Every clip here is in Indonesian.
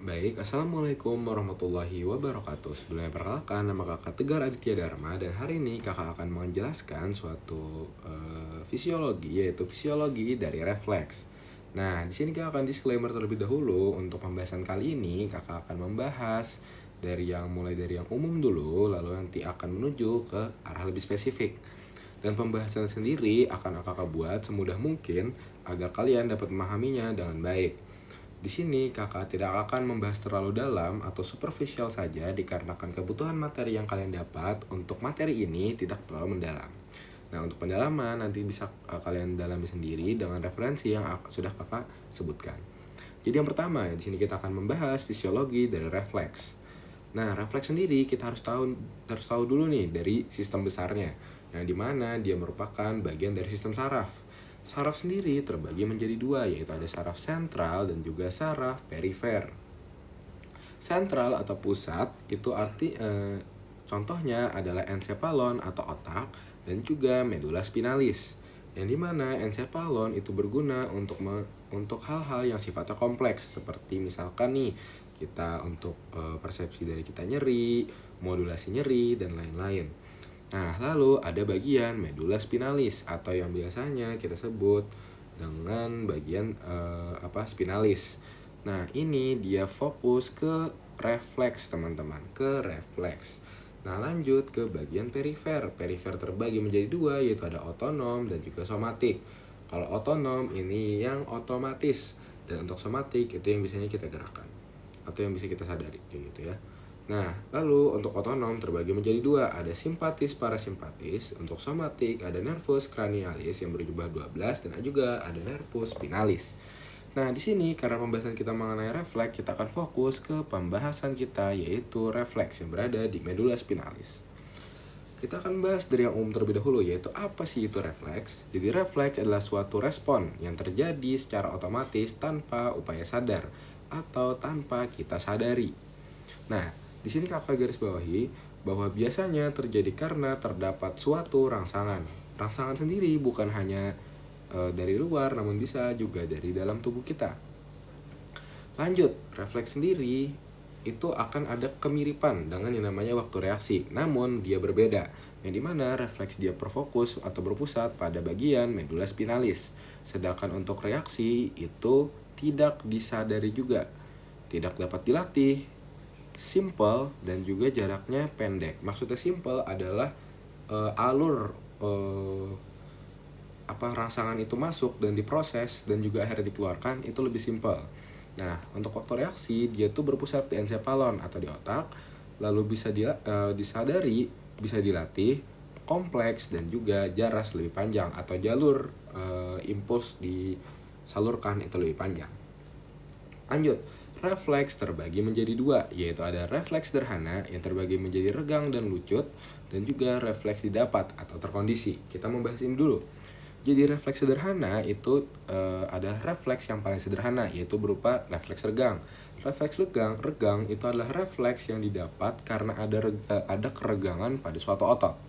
Baik, Assalamualaikum warahmatullahi wabarakatuh. Sebelumnya perkenalkan, nama kakak Tegar Aditya Dharma dan hari ini kakak akan menjelaskan suatu fisiologi, yaitu fisiologi dari refleks. Nah, di sini kakak akan disclaimer terlebih dahulu. Untuk pembahasan kali ini kakak akan membahas mulai dari yang umum dulu, lalu nanti akan menuju ke arah lebih spesifik. Dan pembahasan sendiri akan kakak buat semudah mungkin agar kalian dapat memahaminya dengan baik. Di sini kakak tidak akan membahas terlalu dalam atau superficial saja dikarenakan kebutuhan materi yang kalian dapat untuk materi ini tidak terlalu mendalam. Nah, untuk pendalaman nanti bisa kalian dalami sendiri dengan referensi yang sudah kakak sebutkan. Jadi yang pertama, di sini kita akan membahas fisiologi dari refleks. Nah, refleks sendiri kita harus tahu dulu nih dari sistem besarnya, yang dimana dia merupakan bagian dari sistem saraf. Saraf sendiri terbagi menjadi dua, yaitu ada saraf sentral dan juga saraf perifer. Sentral atau pusat itu contohnya adalah encephalon atau otak dan juga medula spinalis. Yang dimana encephalon itu berguna untuk hal-hal yang sifatnya kompleks, seperti misalkan nih kita untuk persepsi dari kita nyeri, modulasi nyeri dan lain-lain. Nah, lalu ada bagian medula spinalis atau yang biasanya kita sebut dengan bagian spinalis. Nah, ini dia fokus ke refleks, teman-teman, ke refleks. Nah, lanjut ke bagian perifer. Perifer terbagi menjadi dua, yaitu ada otonom dan juga somatik. Kalau otonom ini yang otomatis, dan untuk somatik itu yang biasanya kita gerakan atau yang bisa kita sadari, kayak gitu ya. Nah, lalu untuk otonom terbagi menjadi dua, ada simpatis parasimpatis. Untuk somatik ada nervus cranialis yang berjumlah 12 dan juga ada nervus spinalis. Nah, di sini karena pembahasan kita mengenai refleks, kita akan fokus ke pembahasan kita yaitu refleks yang berada di medula spinalis. Kita akan bahas dari yang umum terlebih dahulu, yaitu apa sih itu refleks. Jadi refleks adalah suatu respon yang terjadi secara otomatis tanpa upaya sadar atau tanpa kita sadari. Nah, di sini kakak garis bawahi bahwa biasanya terjadi karena terdapat suatu rangsangan. Rangsangan sendiri bukan hanya dari luar, namun bisa juga dari dalam tubuh kita. Lanjut, refleks sendiri itu akan ada kemiripan dengan yang namanya waktu reaksi, namun dia berbeda. Yang dimana refleks dia berfokus atau berpusat pada bagian medula spinalis. Sedangkan untuk reaksi itu tidak disadari juga, tidak dapat dilatih, simple dan juga jaraknya pendek. Maksudnya simple adalah alur rangsangan itu masuk dan diproses dan juga akhirnya dikeluarkan itu lebih simple. Nah, untuk waktu reaksi dia tuh berpusat di encephalon atau di otak, lalu bisa disadari, bisa dilatih, kompleks dan juga jarak lebih panjang atau jalur impuls disalurkan itu lebih panjang. Lanjut, refleks terbagi menjadi dua, yaitu ada refleks sederhana yang terbagi menjadi regang dan lucut, dan juga refleks didapat atau terkondisi. Kita membahas ini dulu. Jadi refleks sederhana itu ada refleks yang paling sederhana, yaitu berupa refleks regang. Refleks regang itu adalah refleks yang didapat karena ada keregangan pada suatu otot.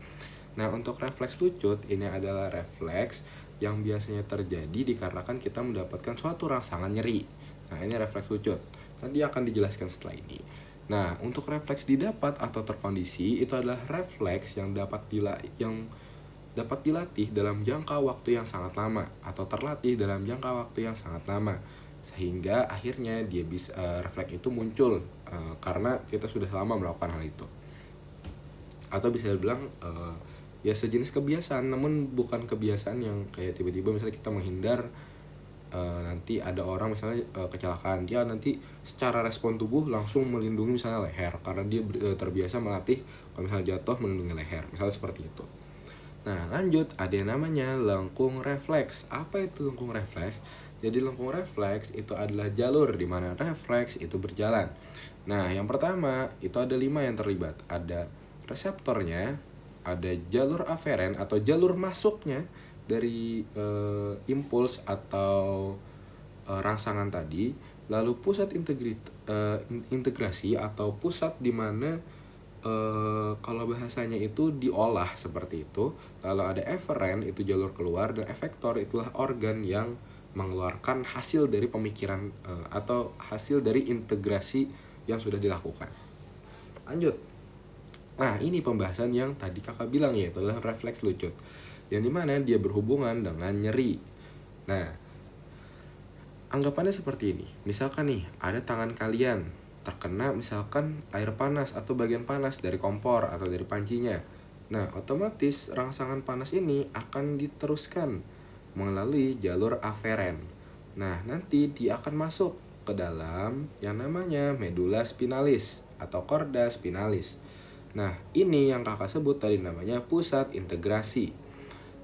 Nah, untuk refleks lucut ini adalah refleks yang biasanya terjadi dikarenakan kita mendapatkan suatu rangsangan nyeri. Nah, ini refleks lucut. Nanti akan dijelaskan setelah ini. Nah, untuk refleks didapat atau terkondisi itu adalah refleks yang dapat dilatih dalam jangka waktu yang sangat lama atau terlatih dalam jangka waktu yang sangat lama, sehingga akhirnya dia bisa refleks itu muncul karena kita sudah lama melakukan hal itu. Atau bisa dibilang ya sejenis kebiasaan, namun bukan kebiasaan yang kayak tiba-tiba misalnya kita menghindar nanti ada orang misalnya kecelakaan, dia nanti secara respon tubuh langsung melindungi misalnya leher karena dia terbiasa melatih kalau misalnya jatuh melindungi leher, misalnya seperti itu. Nah, lanjut ada yang namanya lengkung refleks. Apa itu lengkung refleks? Jadi lengkung refleks itu adalah jalur di mana refleks itu berjalan. Nah, yang pertama itu ada 5 yang terlibat. Ada reseptornya, ada jalur aferen atau jalur masuknya dari impuls atau rangsangan tadi, lalu pusat integrasi atau pusat di mana kalau bahasanya itu diolah seperti itu. Lalu ada eferen itu jalur keluar dan efektor itulah organ yang mengeluarkan hasil dari pemikiran atau hasil dari integrasi yang sudah dilakukan. Lanjut. Nah, ini pembahasan yang tadi kakak bilang, yaitu adalah refleks lucut, yang dimana dia berhubungan dengan nyeri. Nah, anggapannya seperti ini. Misalkan nih, ada tangan kalian terkena misalkan air panas atau bagian panas dari kompor atau dari pancinya. Nah, otomatis rangsangan panas ini akan diteruskan melalui jalur aferen. Nah, nanti dia akan masuk ke dalam yang namanya medula spinalis atau korda spinalis. Nah, ini yang kakak sebut tadi namanya pusat integrasi.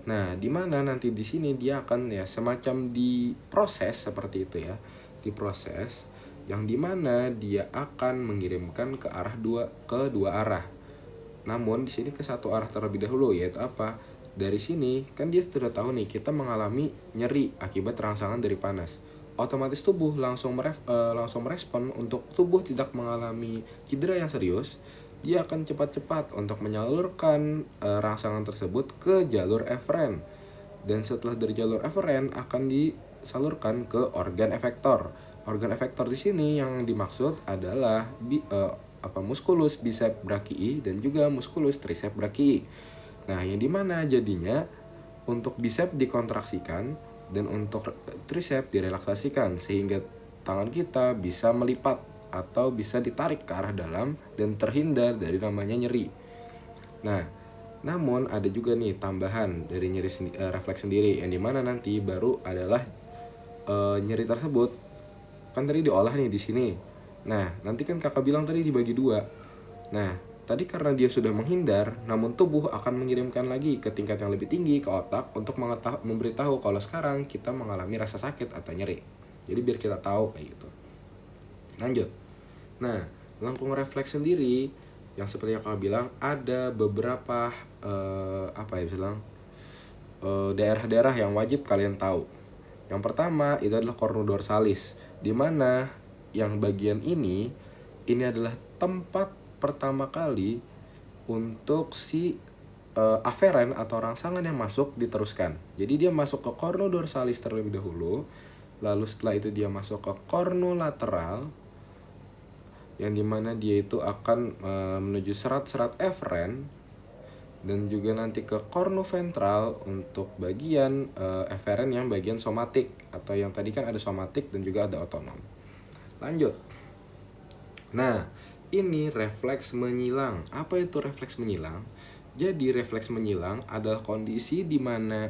Nah, di mana nanti di sini dia akan ya semacam diproses seperti itu ya, diproses yang dimana dia akan mengirimkan ke dua arah. Namun di sini ke satu arah terlebih dahulu, yaitu apa? Dari sini kan dia sudah tahu nih kita mengalami nyeri akibat rangsangan dari panas. Otomatis tubuh langsung merespon untuk tubuh tidak mengalami cedera yang serius. Dia akan cepat-cepat untuk menyalurkan rangsangan tersebut ke jalur eferen. Dan setelah dari jalur eferen akan disalurkan ke organ efektor. Organ efektor di sini yang dimaksud adalah musculus biceps brachii dan juga musculus triceps brachii. Nah, yang dimana jadinya untuk bicep dikontraksikan dan untuk tricep direlaksasikan sehingga tangan kita bisa melipat atau bisa ditarik ke arah dalam dan terhindar dari namanya nyeri. Nah, namun ada juga nih tambahan dari nyeri refleks sendiri, yang dimana nanti baru adalah nyeri tersebut kan tadi diolah nih di sini. Nah, nanti kan kakak bilang tadi dibagi dua. Nah, tadi karena dia sudah menghindar, namun tubuh akan mengirimkan lagi ke tingkat yang lebih tinggi ke otak untuk memberitahu kalau sekarang kita mengalami rasa sakit atau nyeri. Jadi biar kita tahu kayak gitu. Lanjut. Nah, lengkung refleks sendiri yang seperti yang kakak bilang ada beberapa daerah-daerah yang wajib kalian tahu. Yang pertama itu adalah cornu dorsalis, di mana yang bagian ini adalah tempat pertama kali untuk si aferen atau rangsangan yang masuk diteruskan. Jadi dia masuk ke cornu dorsalis terlebih dahulu, lalu setelah itu dia masuk ke cornu lateral, yang dimana dia itu akan menuju serat-serat eferen, dan juga nanti ke cornu ventral untuk bagian eferen yang bagian somatik, atau yang tadi kan ada somatik dan juga ada otonom. Lanjut. Nah, ini refleks menyilang. Apa itu refleks menyilang? Jadi refleks menyilang adalah kondisi di mana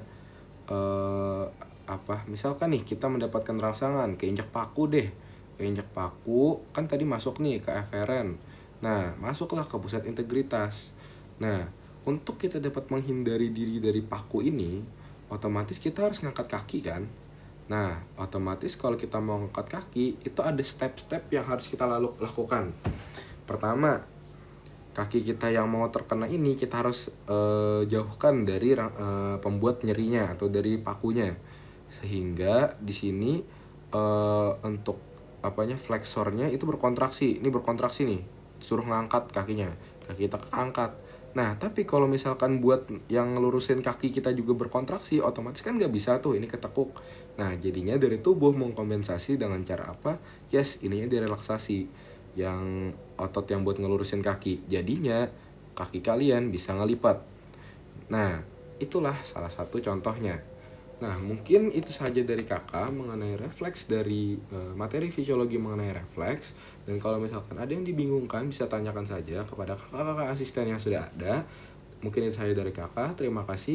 misalkan nih kita mendapatkan rangsangan keinjak paku deh. Keinjak paku kan tadi masuk nih ke eferen. Nah, masuklah ke pusat integritas. Nah, untuk kita dapat menghindari diri dari paku ini, otomatis kita harus ngangkat kaki kan. Nah, otomatis kalau kita mau ngangkat kaki, itu ada step-step yang harus kita lakukan. Pertama, kaki kita yang mau terkena ini kita harus jauhkan dari pembuat nyerinya atau dari pakunya, sehingga di sini untuk fleksornya itu berkontraksi. Ini berkontraksi nih, suruh ngangkat kakinya, kaki kita keangkat. Nah, tapi kalau misalkan buat yang ngelurusin kaki kita juga berkontraksi, otomatis kan nggak bisa tuh, ini ketekuk. Nah, jadinya dari tubuh mengkompensasi dengan cara apa? Ininya direlaksasi, yang otot yang buat ngelurusin kaki. Jadinya kaki kalian bisa ngelipat. Nah, itulah salah satu contohnya. Nah, mungkin itu saja dari kakak mengenai refleks dari materi fisiologi mengenai refleks. Dan kalau misalkan ada yang dibingungkan, bisa tanyakan saja kepada kakak-kakak asisten yang sudah ada. Mungkin itu saja dari kakak. Terima kasih.